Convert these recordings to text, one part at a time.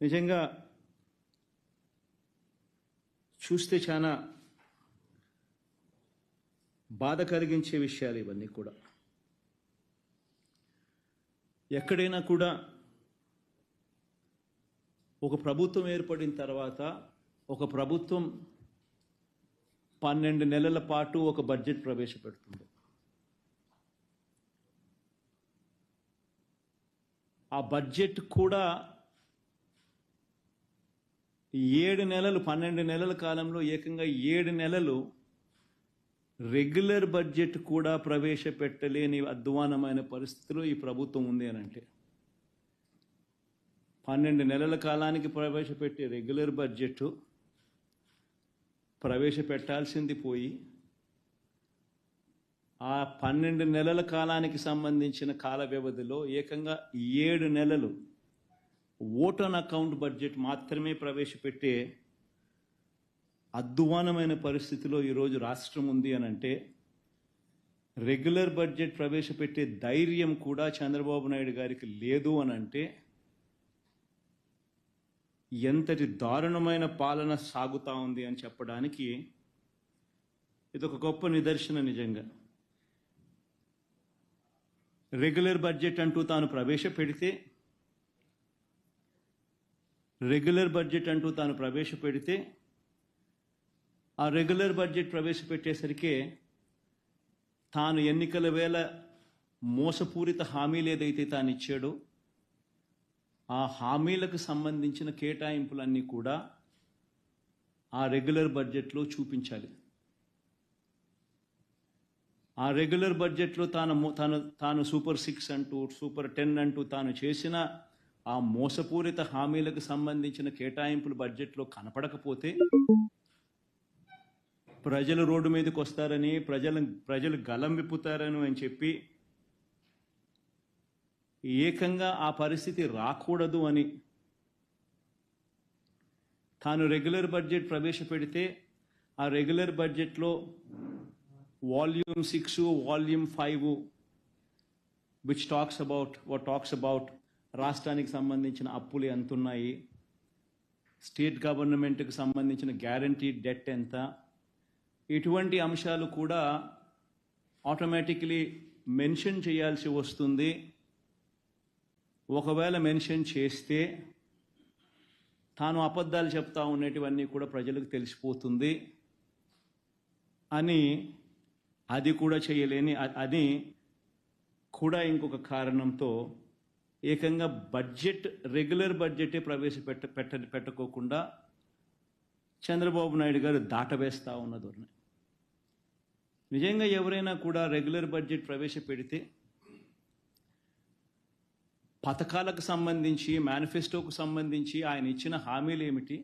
నిజంగా చూస్తే చాలా బాధ కలిగించే విషయాలు ఇవన్నీ కూడా. ఎక్కడైనా కూడా ఒక ప్రభుత్వం ఏర్పడిన తర్వాత ఒక ప్రభుత్వం 12 నెలల పాటు ఒక బడ్జెట్ ప్రవేశపెడుతుంది. ఆ బడ్జెట్ కూడా 7 నెలలు 12 నెలల కాలంలో ఏకంగా 7 నెలలు రెగ్యులర్ బడ్జెట్ కూడా ప్రవేశపెట్టలేని అధ్వానమైన పరిస్థితిలో ఈ ప్రభుత్వం ఉంది అని అంటే 12 నెలల కాలానికి ప్రవేశపెట్టే రెగ్యులర్ బడ్జెట్ ప్రవేశపెట్టాల్సింది పోయి ఆ 12 నెలల కాలానికి సంబంధించిన కాల వ్యవధిలో ఏకంగా 7 నెలలు ఓట్ ఆన్ అకౌంట్ బడ్జెట్ మాత్రమే ప్రవేశపెట్టే అధ్వానమైన పరిస్థితిలో ఈరోజు రాష్ట్రం ఉంది అని అంటే రెగ్యులర్ బడ్జెట్ ప్రవేశపెట్టే ధైర్యం కూడా చంద్రబాబు నాయుడు గారికి లేదు అని అంటే ఎంతటి దారుణమైన పాలన సాగుతూ ఉంది అని చెప్పడానికి ఇది ఒక గొప్ప నిదర్శన. నిజంగా రెగ్యులర్ బడ్జెట్ అంటూ తాను ప్రవేశపెడితే ఆ రెగ్యులర్ బడ్జెట్ ప్రవేశపెట్టేసరికి తాను ఎన్నికల వేళ మోసపూరిత హామీలు ఏదైతే తాను ఇచ్చాడో ఆ హామీలకు సంబంధించిన కేటాయింపులన్నీ కూడా ఆ రెగ్యులర్ బడ్జెట్లో చూపించాలి. ఆ రెగ్యులర్ బడ్జెట్లో తాను సూపర్ 6 అంటూ సూపర్ 10 అంటూ తాను చేసిన ఆ మోసపూరిత హామీలకు సంబంధించిన కేటాయింపులు బడ్జెట్లో కనపడకపోతే ప్రజలు రోడ్డు మీదకి వస్తారని ప్రజలు గలం విప్పుతారని అని చెప్పి ఏకంగా ఆ పరిస్థితి రాకూడదు అని తాను రెగ్యులర్ బడ్జెట్ ప్రవేశపెడితే ఆ రెగ్యులర్ బడ్జెట్లో volume 6 volume 5 which talks about రాష్ట్రానికి సంబంధించిన అప్పులు ఎంత ఉన్నాయి, స్టేట్ గవర్నమెంట్కి సంబంధించిన గ్యారంటీ డెట్ ఎంత, ఇటువంటి అంశాలు కూడా ఆటోమేటిక్లీ మెన్షన్ చేయాల్సి వస్తుంది. ఒకవేళ మెన్షన్ చేస్తే తాను అబద్ధాలు చెప్తా ఉండేటివన్నీ కూడా ప్రజలకు తెలిసిపోతుంది అని అది కూడా చేయలేని అది కూడా ఇంకొక కారణంతో ఏకంగా రెగ్యులర్ బడ్జెటే పెట్టకోకుండా చంద్రబాబు నాయుడు గారు దాటవేస్తూ ఉన్న ధోరణి. నిజంగా ఎవరైనా కూడా రెగ్యులర్ బడ్జెట్ ప్రవేశపెడితే పథకాలకు సంబంధించి మేనిఫెస్టోకు సంబంధించి ఆయన ఇచ్చిన హామీలు ఏమిటి,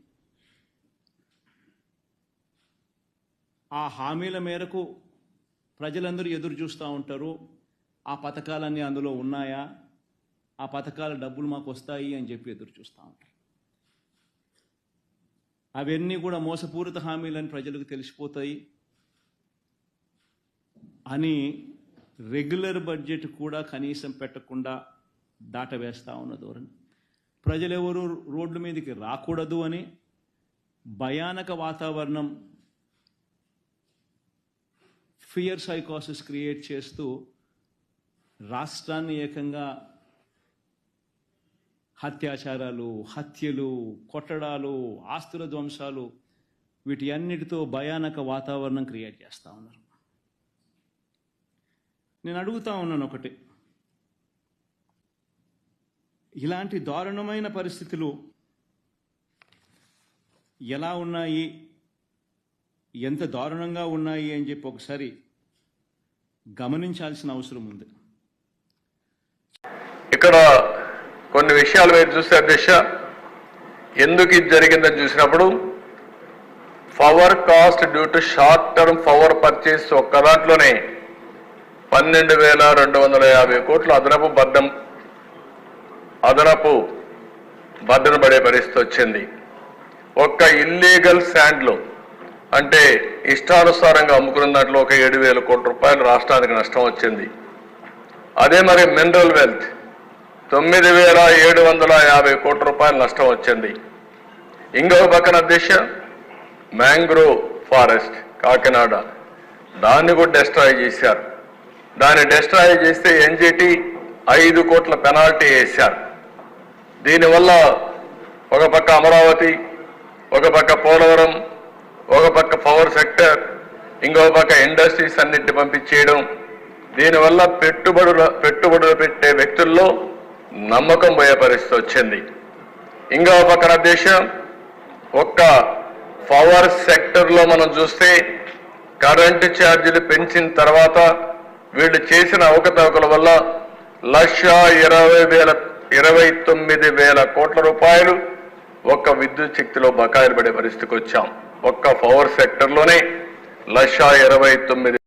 ఆ హామీల మేరకు ప్రజలందరూ ఎదురు చూస్తూ ఉంటారు. ఆ పథకాలన్నీ అందులో ఉన్నాయా, ఆ పథకాల డబ్బులు మాకు వస్తాయి అని చెప్పి ఎదురు చూస్తూ ఉంటారు. అవన్నీ కూడా మోసపూరిత హామీలని ప్రజలకు తెలిసిపోతాయి అని రెగ్యులర్ బడ్జెట్ కూడా కనీసం పెట్టకుండా దాటవేస్తూ ఉన్న ధోరణి. ప్రజలెవరూ రోడ్ల మీదకి రాకూడదు అని భయానక వాతావరణం, ఫియర్ సైకోసిస్ క్రియేట్ చేస్తూ రాష్ట్రాన్ని ఏకంగా హత్యలు, కొట్టడాలు, ఆస్తుల ధ్వంసాలు వీటి అన్నిటితో భయానక వాతావరణం క్రియేట్ చేస్తూ ఉన్నారు. నేను అడుగుతా ఉన్నాను ఒకటి, ఇలాంటి దారుణమైన పరిస్థితులు ఎలా ఉన్నాయి, ఎంత దారుణంగా ఉన్నాయి అని చెప్పి ఒకసారి గమనించాల్సిన అవసరం ఉంది. ఇక్కడ కొన్ని విషయాలు మీరు చూస్తే అధ్యక్ష, ఎందుకు ఇది జరిగిందని చూసినప్పుడు power cost due to short term power purchase ఒక్క దాంట్లోనే 12,250 కోట్లు అదనపు బర్డెన్ పడే పరిస్థితి వచ్చింది. ఒక్క ఇల్లీగల్ శాండ్లో అంటే ఇష్టానుసారంగా అమ్ముకున్న దాంట్లో ఒక 7,000 కోట్ల రూపాయలు రాష్ట్రానికి నష్టం వచ్చింది. అదే మరి మినరల్ వెల్త్ 9,750 కోట్ల రూపాయల నష్టం వచ్చింది. ఇంకొక పక్కన అధ్యక్ష మ్యాంగ్రోవ్ ఫారెస్ట్ కాకినాడ, దాన్ని కూడా డెస్ట్రాయ్ చేశారు. దాన్ని డెస్ట్రాయ్ చేస్తే ఎన్జిటి 5 కోట్ల పెనాల్టీ వేశారు. దీనివల్ల ఒక పక్క అమరావతి, ఒక పక్క పోలవరం, ఒక పక్క పవర్ సెక్టర్, ఇంకో పక్క ఇండస్ట్రీస్ అన్నింటిని పంపించేయడం, దీనివల్ల పెట్టుబడులు పెట్టే వ్యక్తుల్లో నమ్మకం పోయే పరిస్థితి వచ్చింది. ఇంకో పక్కన దేశం ఒక్క పవర్ సెక్టర్లో మనం చూస్తే కరెంటు ఛార్జీలు పెంచిన తర్వాత వీళ్ళు చేసిన అవకతవకల వల్ల 1,29,000 కోట్ల రూపాయలు ఒక్క విద్యుత్ శక్తిలో బకాయిలు పడే పరిస్థితికి వచ్చాం. ఒక్క పవర్ సెక్టర్లోనే 1,29,000